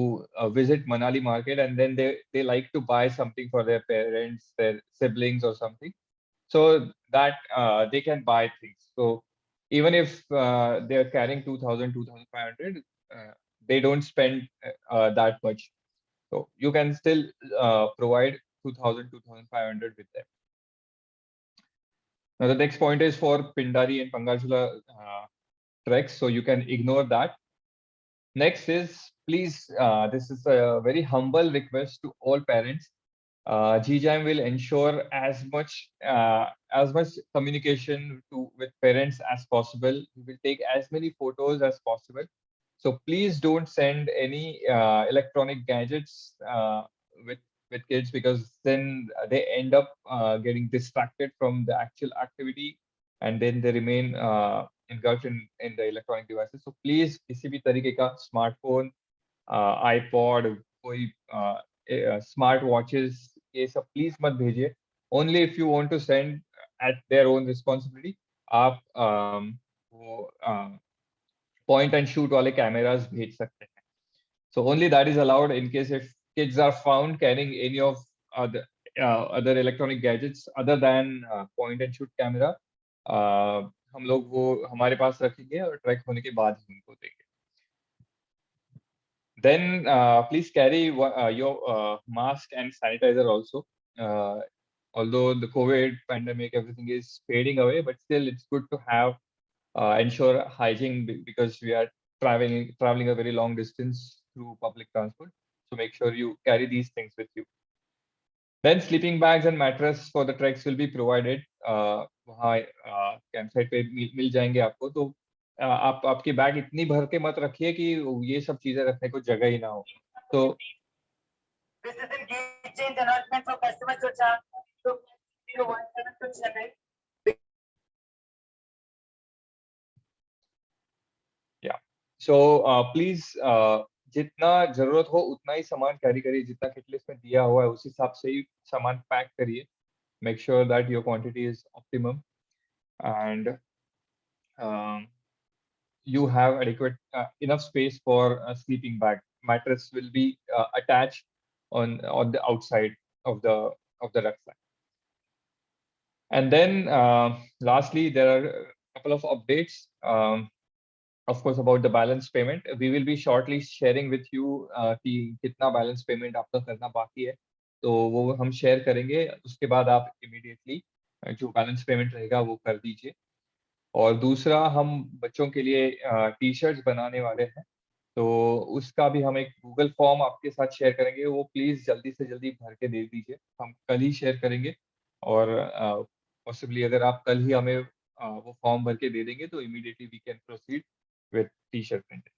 visit Manali market and then they like to buy something for their parents, their siblings or something, so that they can buy things. So even if they are carrying 2000 2500, they don't spend that much, so you can still provide 2000 2500 with them. Now the next point is for Pindari and Pangachula treks, so you can ignore that. Next is, please, this is a very humble request to all parents. Ggim will ensure as much communication with parents as possible. We will take as many photos as possible. So please don't send any electronic gadgets with kids, because then they end up getting distracted from the actual activity and then they remain engulfed in the electronic devices. So please किसी भी तरीके का smartphone, iPod, कोई smart watches, ये सब please मत भेजिए. Only if you want to send at their own responsibility. आप वो point and shoot वाले cameras भेज सकते हैं. So only that is allowed in case if kids are found carrying any of other electronic gadgets other than point and shoot camera. हम लोग वो हमारे पास रखेंगे और ट्रैक होने के बाद ही उनको देंगे. Then please carry your mask and sanitizer also. Although the COVID pandemic, everything is fading away, but still it's good to have ensure hygiene because we are traveling a very long distance through public transport. So make sure you carry these things with you. Then sleeping bags and mattress for the treks will be provided. वहाँ campsite पे मिल जाएंगे आपको. तो आप आपकी bag इतनी भर के मत रखिए कि ये सब चीजें रखने को जगह ही ना हो. तो yeah. So please जितना जरूरत हो उतना ही सामान कैरी करिए. जितना किट लिस्ट में दिया हुआ है उस हिसाब से ही सामान पैक करिए. Make sure that your quantity is optimum and you have adequate enough space for a sleeping bag. Mattress will be attached on the outside of the rucksack. And then lastly, there are a couple of updates. Of course, about the balance payment. We will be shortly sharing with you कि कितना balance payment आपका करना बाकी है. तो वो हम share करेंगे. उसके बाद आप immediately जो balance payment रहेगा वो कर दीजिए. और दूसरा हम बच्चों के लिए टी-शर्ट्स बनाने वाले हैं. तो उसका भी हम एक गूगल फॉर्म आपके साथ शेयर करेंगे. वो प्लीज जल्दी से जल्दी भर के दे दीजिए. हम कल ही शेयर करेंगे और पॉसिबली अगर आप कल ही हमें वो फॉर्म भर के दे देंगे तो immediately we can proceed with T-shirt printing.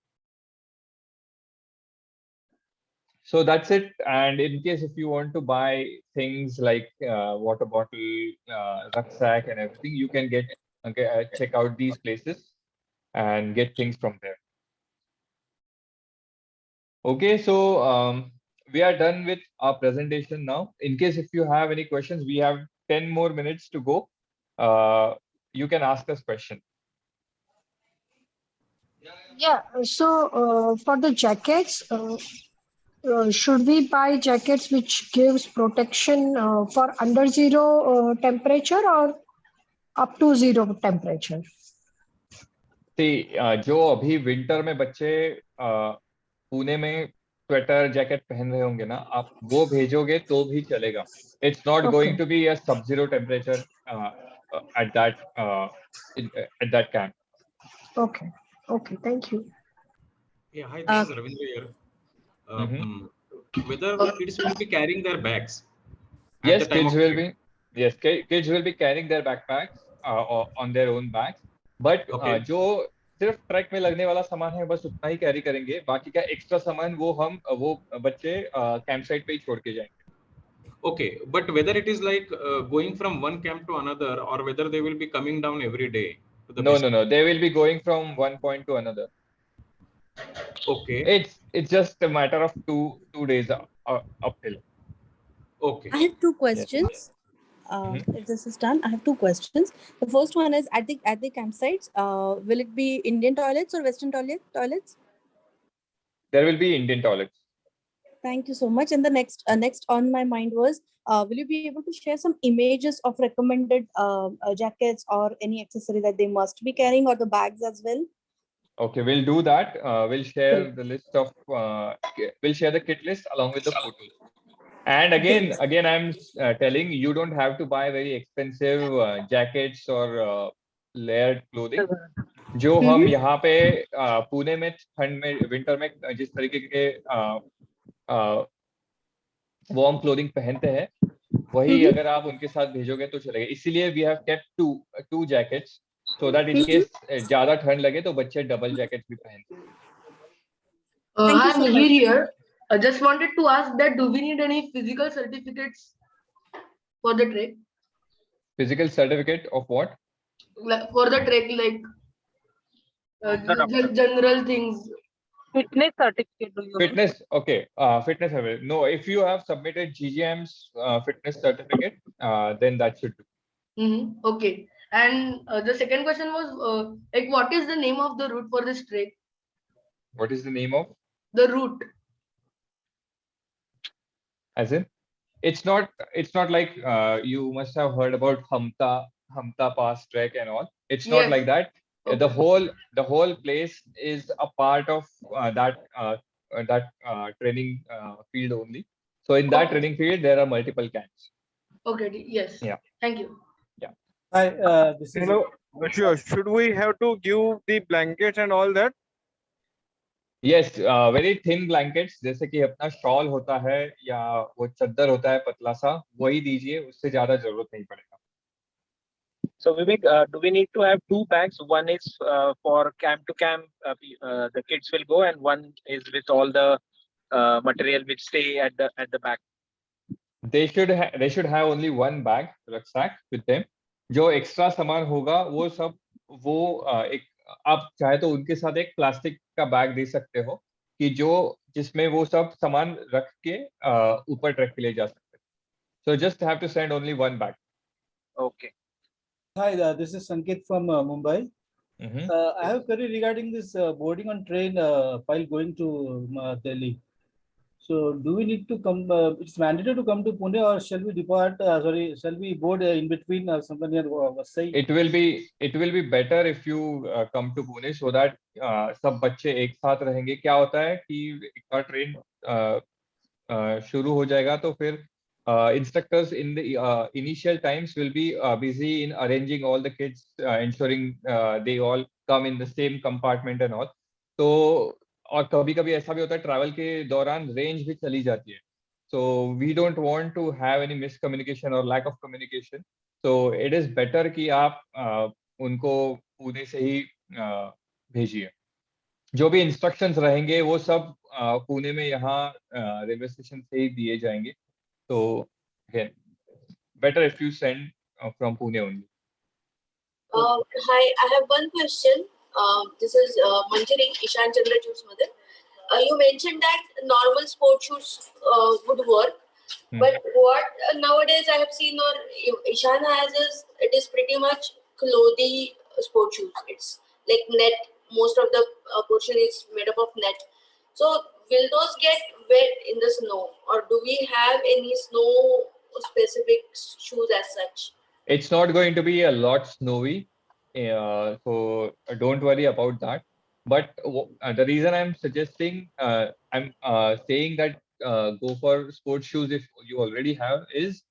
So that's it. And in case if you want to buy things like water bottle, rucksack, and everything, you can check out these places and get things from there. Okay, so we are done with our presentation now. In case if you have any questions, we have 10 more minutes to go. You can ask us questions. Yeah, so for the jackets, should we buy jackets which gives protection for under zero temperature or up to zero temperature? See, जो अभी winter में बच्चे पुणे में sweater jacket पहन रहे होंगे ना, आप वो भेजोगे तो भी चलेगा. It's not going to be a sub-zero temperature at that camp. Okay. Okay. Thank you. Yeah, hi, this is Ravindra here. Whether kids will be carrying their bags? Yes, kids will be. Yes, kids will be carrying their backpacks on their own bags. But जो सिर्फ track में लगने वाला सामान है बस उतना ही carry करेंगे. बाकी का एक्स्ट्रा सामान वो बच्चे कैंप साइट पे ही छोड़ के जाएंगे. Okay, but whether it is like going from one camp to another, or whether they will be coming down every day to the No. They will be going from one point to another. Okay. It's just a matter of two days uphill. Okay. I have two questions. If this is done, I have two questions. The first one is at the campsites, will it be Indian toilets or Western toilets? There will be Indian toilets. Thank you so much. And the next on my mind was, will you be able to share some images of recommended jackets or any accessory that they must be carrying, or the bags as well? Okay, we'll do that. We'll share the list of we'll share the kit list along with the photos. And again, I'm telling you don't have to buy very expensive jackets or layered clothing. जो हम यहाँ पे पुणे में ठंड में winter में जिस तरीके के वार्म क्लोथिंग पहनते हैं वही अगर आप उनके साथ भेजोगे तो चलेगा. इसीलिए we have kept two jackets so that in case ज्यादा ठंड लगे तो बच्चे डबल जैकेट भी पहनते हैं. Hi, Mihir here. I just wanted to ask that do we need any physical certificates for the trek? Physical certificate of what? Like for the trek, like general things. Fitness certificate. Fitness, okay. Fitness available. No, if you have submitted GGM's fitness certificate, then that should do. Okay. And the second question was like, what is the name of the route for this trek? What is the name of? The route. As in, it's not like you must have heard about Hamta Pass trek and all. It's not Yes. like that. Okay. The whole place is a part of that training field only. So in that Okay. training field, there are multiple camps. Okay. Yes. Yeah. Thank you. Yeah. Hi, this is. Hello. Sure. Should we have to give the blankets and all that? Yes, very thin blankets, जैसे कि अपना shawl होता है या वो चद्दर होता है पतला सा, वही दीजिए, उससे ज्यादा जरूरत नहीं पड़ेगा. So Vivek, do we need to have two bags? One is for camp to camp, the kids will go, and one is with all the material which stay at the back. They should have only one bag, rucksack with them. जो extra सामान होगा वो सब वो एक आप चाहे तो उनके साथ एक प्लास्टिक का बैग दे सकते हो कि जिसमें वो सब सामान रख के ऊपर ट्रैक के लिए जा सकते हैं. So just have to send only one bag. Okay. Hi, this is Sanket from Mumbai. I have a query regarding this boarding on train while going to Delhi. So, do we need to come? It's mandatory to come to Pune, or shall we depart? Shall we board in between somewhere near Vasai? It will be better if you come to Pune so that सब बच्चे एक साथ रहेंगे. क्या होता है कि एक बार ट्रेन शुरू हो जाएगा तो फिर instructors in the initial times will be busy in arranging all the kids, ensuring they all come in the same compartment and all. तो और कभी-कभी ऐसा भी होता है ट्रैवल के दौरान रेंज भी चली जाती है. So we don't want to have any miscommunication or lack of communication. So it is better कि आप उनको पुणे से ही भेजिए. जो भी इंस्ट्रक्शंस रहेंगे वो सब पुणे में यहाँ रेलवे स्टेशन से ही दिए जाएंगे. So again, better if you send from Pune only. Hi, I have one question. This is Manjari Ishan Chandra Juice Mother. You mentioned that normal sport shoes would work, but what nowadays I have seen or Ishan has is it is pretty much clothy sport shoes. It's like net. Most of the portion is made up of net. So will those get wet in the snow, or do we have any snow specific shoes as such? It's not going to be a lot snowy, so don't worry about that. But the reason I'm suggesting, I'm saying that go for sports shoes if you already have is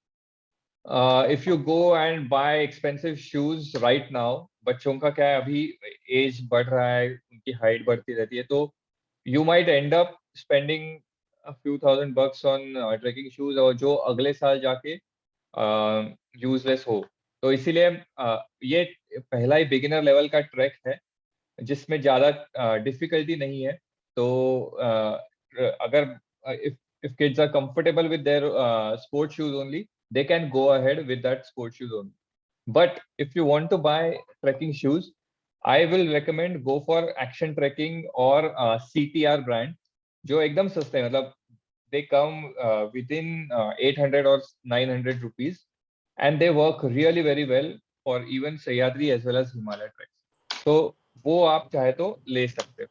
if you go and buy expensive shoes right now, बच्चों का क्या है अभी as बढ़ रहा है, उनकी height बढ़ती रहती है, तो you might end up spending a few $1000 on trekking shoes और जो अगले साल जाके यूजलेस हो. तो इसीलिए ये पहला ही बिगिनर लेवल का ट्रैक है जिसमें ज्यादा डिफिकल्टी नहीं है. तो अगर if kids are comfortable with their sport shoes only, they can go ahead with that sport shoes only. But if you want to buy trekking shoes, I will recommend go for Action Trekking or CTR brand, जो एकदम सस्ते हैं. मतलब they come within 800 or 900 rupees, and they work really very well for even Sahyadri as well as Himalaya treks. So वो आप चाहे तो ले सकते हो.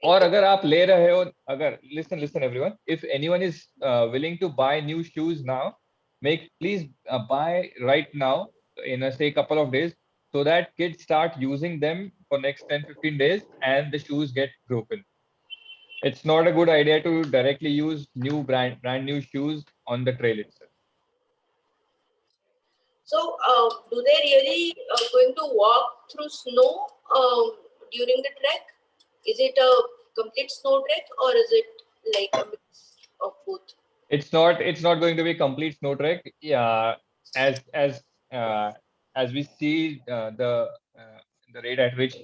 और अगर आप ले रहे हो, अगर listen everyone, if anyone is willing to buy new shoes now, please buy right now in say couple of days, so that kids start using them for next 10-15 days and the shoes get broken. It's not a good idea to directly use new brand new shoes on the trail itself. So do they really going to walk through snow during the trek? Is it a complete snow trek or is it like a mix of both? It's not going to be a complete snow trek. Yeah, as we see the rate at which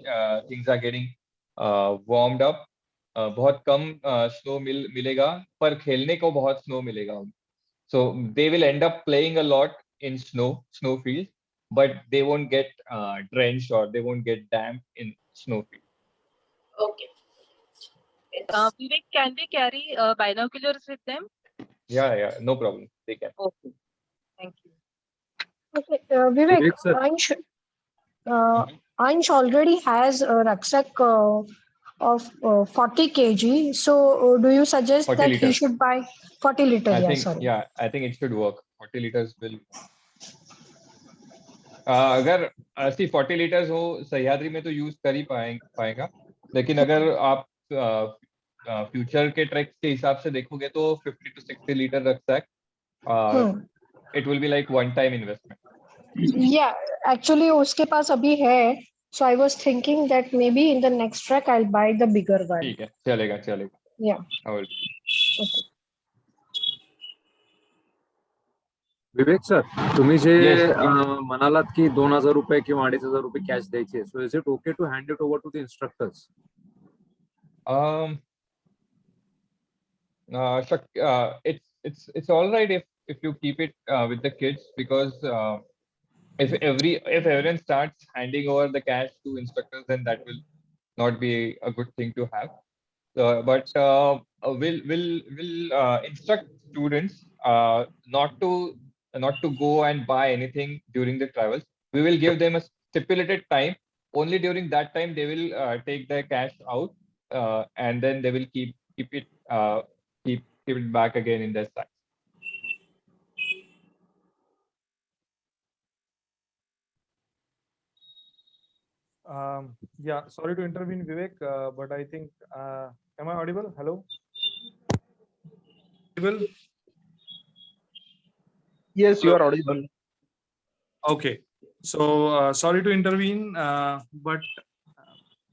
things are getting warmed up, बहुत कम snow मिलेगा, पर खेलने को बहुत snow मिलेगा. So they will end up playing a lot in snow fields, but they won't get drenched or they won't get damp in snow fields. Okay. Vivek, can they carry binoculars with them? Yeah, no problem. They can. Okay. Thank you. Okay. Vivek, Vivek, sir. Ansh already has a rucksack of 40 kg. So do you suggest 40 that he liters. should buy 40 liter? I Yeah, think, sorry. yeah, I think it should work. 40 liters will. अगर ऐसी 40 litres हो सह्याद्री में तो use कर ही पाएगा, लेकिन अगर आप फ्यूचर के ट्रैक्स के हिसाब से देखोगे तो 50 to 60 litre rucksack, it will be like one time investment. Yeah, actually उसके पास अभी है. So I was thinking that maybe in the next track I'll buy the bigger one. ठीक है, चलेगा. Yeah. I will. Okay. Vivek sir, तुम्ही जे Yes. म्हणालात की 2,000 रुपये किंवा 2,500 रुपये कॅश द्यायचे, so is it okay to hand it over to the instructors? It's all right if you keep it with the kids, because if everyone starts handing over the cash to instructors, then that will not be a good thing to have. But we'll instruct students not to go and buy anything during the travels. We will give them a stipulated time. Only during that time they will take their cash out, and then they will keep it back again in their sacks. Yeah, sorry to intervene, Vivek, but I think, am I audible? Hello? Audible? Yes, you are audible. Okay. So, sorry to intervene, but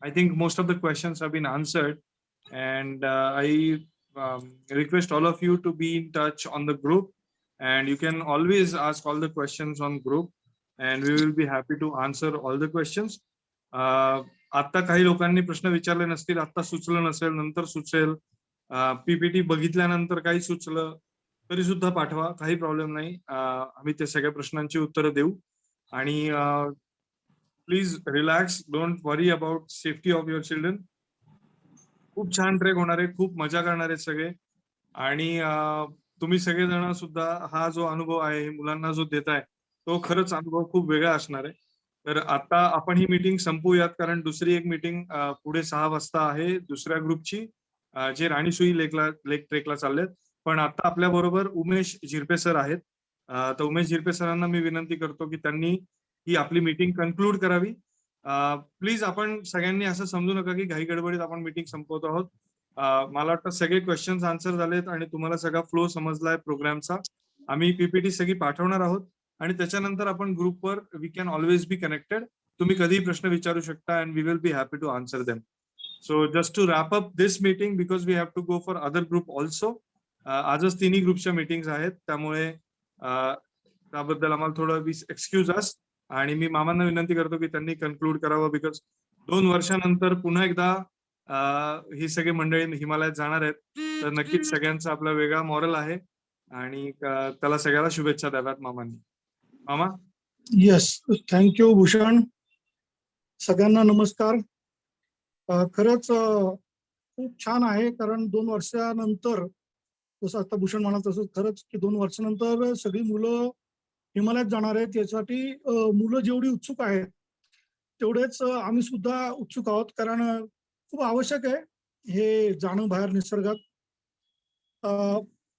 I think most of the questions have been answered, and I request all of you to be in touch on the group, and you can always ask all the questions on group, and we will be happy to answer all the questions. आता काही लोकांनी प्रश्न विचारले नसतील, आता सुचलं नसेल, नंतर सुचेल, पीपीटी बघितल्यानंतर काही सुचलं तरी सुद्धा पाठवा, काही प्रॉब्लेम नाही. आम्ही ते सगळ्या प्रश्नांची उत्तरं देऊ. आणि please relax, don't worry about safety of your children. खूप छान ट्रेक होणार आहे, खूप मजा करणार आहेत सगळे. आणि तुम्ही सगळेजण सुद्धा हा जो अनुभव आहे मुलांना जो देताय तो खरंच अनुभव खूप वेगळा असणार आहे. तर आता आपण ही मीटिंग संपवूयात, कारण दुसरी एक मीटिंग पुढे 6 वाजता आहे दुसऱ्या ग्रुपची, जे राणीसुई लेक ट्रेकला चाललेत. पण आता आपल्या बरोबर उमेश झिरपे सर आहेत. तर उमेश झिरपे सरांना मी विनंती करतो की त्यांनी ही आपली मीटिंग कन्क्लूड करावी. प्लीज आपण सगळ्यांनी असं समजू नका की घाई गडबडीत आपण मीटिंग संपवत आहोत. मला वाटतं सगळे क्वेश्चन्स आन्सर झालेत आणि तुम्हाला सगळा फ्लो समजलाय प्रोग्रामचा. आम्ही पीपीटी सगळी पाठवणार आहोत आणि त्याच्यानंतर आपण ग्रुपवर we can always be connected. तुम्ही कधीही प्रश्न विचारू शकता and we will be happy to answer them. So just to wrap up this meeting, because we have to go for other group also. आजच तिन्ही ग्रुपच्या मीटिंग्स आहेत, त्यामुळे त्याबद्दल आम्हाला थोडं एक्सक्यूज अस. आणि मी मामांना विनंती करतो की त्यांनी कन्क्लूड करावं, बिकॉज 2 वर्षानंतर पुन्हा एकदा ही सगळी मंडळी हिमालयात जाणार आहेत. तर नक्कीच सगळ्यांचा आपला वेगळा मॉरल आहे आणि त्याला सगळ्याला शुभेच्छा द्याव्यात मामांनी. मामा. Yes, thank you Bhushan. सगळ्यांना नमस्कार. खरंच खूप छान आहे, कारण 2 वर्षानंतर जसं आता भूषण म्हणाल तसं खरंच की 2 वर्षानंतर सगळी मुलं हिमालयात जाणार आहेत. यासाठी मुलं जेवढी उत्सुक आहेत तेवढेच आम्ही सुद्धा उत्सुक आहोत, कारण खूप आवश्यक आहे हे जाणं बाहेर निसर्गात.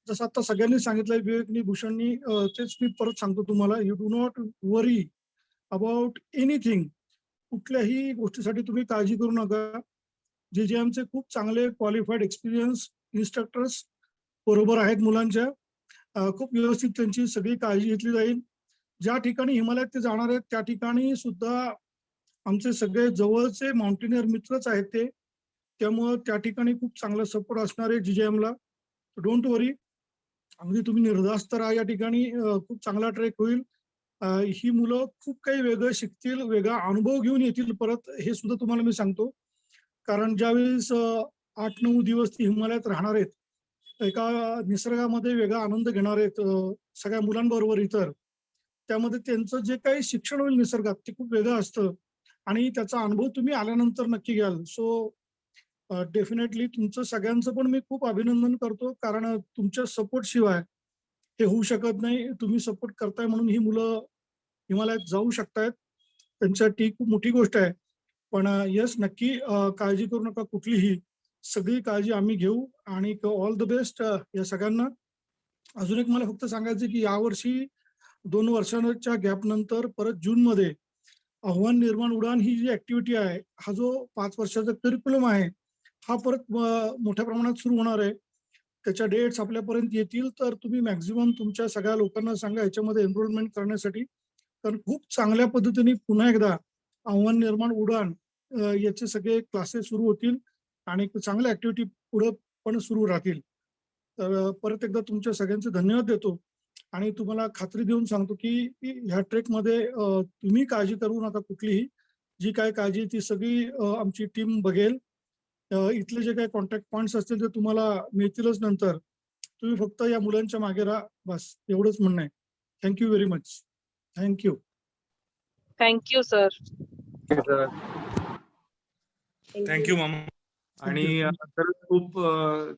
जसं आता सगळ्यांनी सांगितलंय, विवेकनी, भूषणनी, तेच मी परत सांगतो तुम्हाला, you do not worry about anything. कुठल्याही गोष्टीसाठी तुम्ही काळजी करू नका. GGMचे खूप चांगले क्वालिफाईड एक्सपिरियन्स इन्स्ट्रक्टर्स बरोबर आहेत मुलांच्या. खूप व्यवस्थित त्यांची सगळी काळजी घेतली जाईल. ज्या ठिकाणी हिमालयात ते जाणार आहेत त्या ठिकाणी सुद्धा आमचे सगळे जवळचे माउंटेनियर मित्रच आहेत ते, त्यामुळं त्या ठिकाणी खूप चांगला सपोर्ट असणार आहे GGMला. डोंट वरी, अगदी तुम्ही निर्धास्त राहा. या ठिकाणी खूप चांगला ट्रेक होईल. ही मुलं खूप काही वेगळं शिकतील, वेगळा अनुभव घेऊन येतील परत, हे सुद्धा तुम्हाला मी सांगतो. कारण ज्यावेळेस 8-9 दिवस ती हिमालयात राहणार आहेत, एका निसर्गामध्ये वेगळा आनंद घेणार आहेत सगळ्या मुलांबरोबर इतर, त्यामध्ये त्यांचं जे काही शिक्षण होईल निसर्गात ते खूप वेगळं असतं आणि त्याचा अनुभव तुम्ही आल्यानंतर नक्की घ्याल. सो डेफिनेटली तुमचं सगळ्यांचं पण मी खूप अभिनंदन करतो, कारण तुमच्या सपोर्ट शिवाय हे होऊ शकत नाही. तुम्ही सपोर्ट करताय म्हणून ही मुलं हिमालयात जाऊ शकतायत, त्यांच्यासाठी खूप मोठी गोष्ट आहे. पण यस, नक्की काळजी करू नका कुठलीही, सगळी काळजी आम्ही घेऊ आणि ऑल द बेस्ट या सगळ्यांना. अजून एक मला फक्त सांगायचं की यावर्षी 2 वर्षांच्या गॅप नंतर परत जूनमध्ये आव्हान निर्माण उडान ही जी ऍक्टिव्हिटी आहे, हा जो 5 वर्षाचा करिक्युलम आहे, हा परत मोठ्या प्रमाणात सुरू होणार आहे. त्याच्या डेट्स आपल्यापर्यंत येतील, तर तुम्ही मॅक्झिमम तुमच्या सगळ्या लोकांना सांगा याच्यामध्ये एनरोलमेंट करण्यासाठी. कारण खूप चांगल्या पद्धतीने पुन्हा एकदा आव्हान निर्माण उडान याचे सगळे क्लासेस सुरू होतील आणि चांगल्या ऍक्टिव्हिटी पुढे पण सुरू राहतील. तर परत एकदा तुमच्या सगळ्यांचे धन्यवाद देतो आणि तुम्हाला खात्री देऊन सांगतो की ह्या ट्रेकमध्ये तुम्ही काळजी करू नका कुठलीही. जी काय काळजी ती सगळी आमची टीम बघेल. इथले जे काही कॉन्टॅक्ट पॉइंट्स असतील ते तुम्हाला मिळतीलच नंतर. तुम्ही फक्त या मुलांच्या मागे राहा, बस एवढंच म्हणणं आहे. Thank you very much. Thank you. Thank you sir. Thank you मामा. आणि खरंच खूप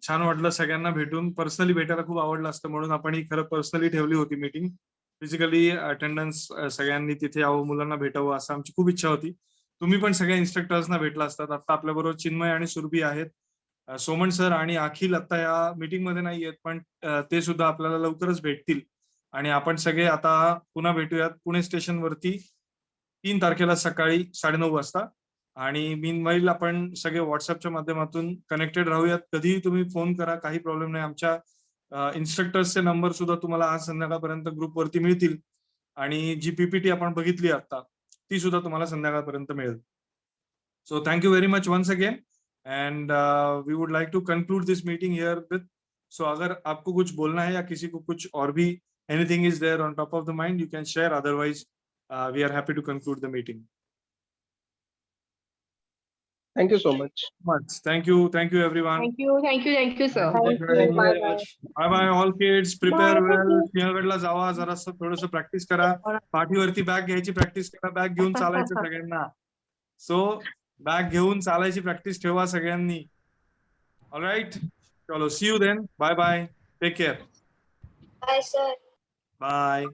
छान वाटलं सगळ्यांना भेटून. पर्सनली भेटायला खूप आवडलं असतं, म्हणून आपण ही खरं पर्सनली ठेवली होती मीटिंग. फिजिकली अटेंडन्स सगळ्यांनी तिथे यावं, मुलांना भेटावं असं आमची खूप इच्छा होती. तुम्ही पण सगळ्या इन्स्ट्रक्टर्सना भेटला असतात. आता आपल्याबरोबर चिन्मय आणि सुरभी आहेत. सोमन सर आणि अखिल आता या मीटिंग मध्ये नाही आहेत, पण ते सुद्धा आपल्याला लवकरच भेटतील. आणि आपण सगळे आता पुन्हा भेटूयात पुणे स्टेशनवरती 3 तारखेला सकाळी 9:30 वाजता. आणि मीनवाईल आपण सगळे व्हॉट्सअपच्या माध्यमातून कनेक्टेड राहूयात. कधीही तुम्ही फोन करा, काही प्रॉब्लेम नाही. आमच्या इन्स्ट्रक्टर्सचे नंबर सुद्धा तुम्हाला आज संध्याकाळपर्यंत ग्रुपवरती मिळतील. आणि जी पीपीटी आपण बघितली आता ती सुद्धा तुम्हाला संध्याकाळपर्यंत मिळेल. So thank you very much once again. And we would like to conclude this meeting here with. So अगर आपको कुछ बोलना है या किसी को कुछ और भी anything is there on top of the mind, you can share. Otherwise we are happy to conclude the meeting. Thank you so much. Thank you everyone. Thank you, sir. Bye bye all kids. Prepare well. सिंहगडला जावा, जरासं थोडंसं practice करा. पाठीवरती bag घ्यायची practice करा. Bag घेऊन चालायचं सगळ्यांना. सो bag घेऊन चालायची प्रॅक्टिस ठेवा सगळ्यांनी. ऑलराइट, चलो see you then. Bye bye, take care. Bye, sir. Bye.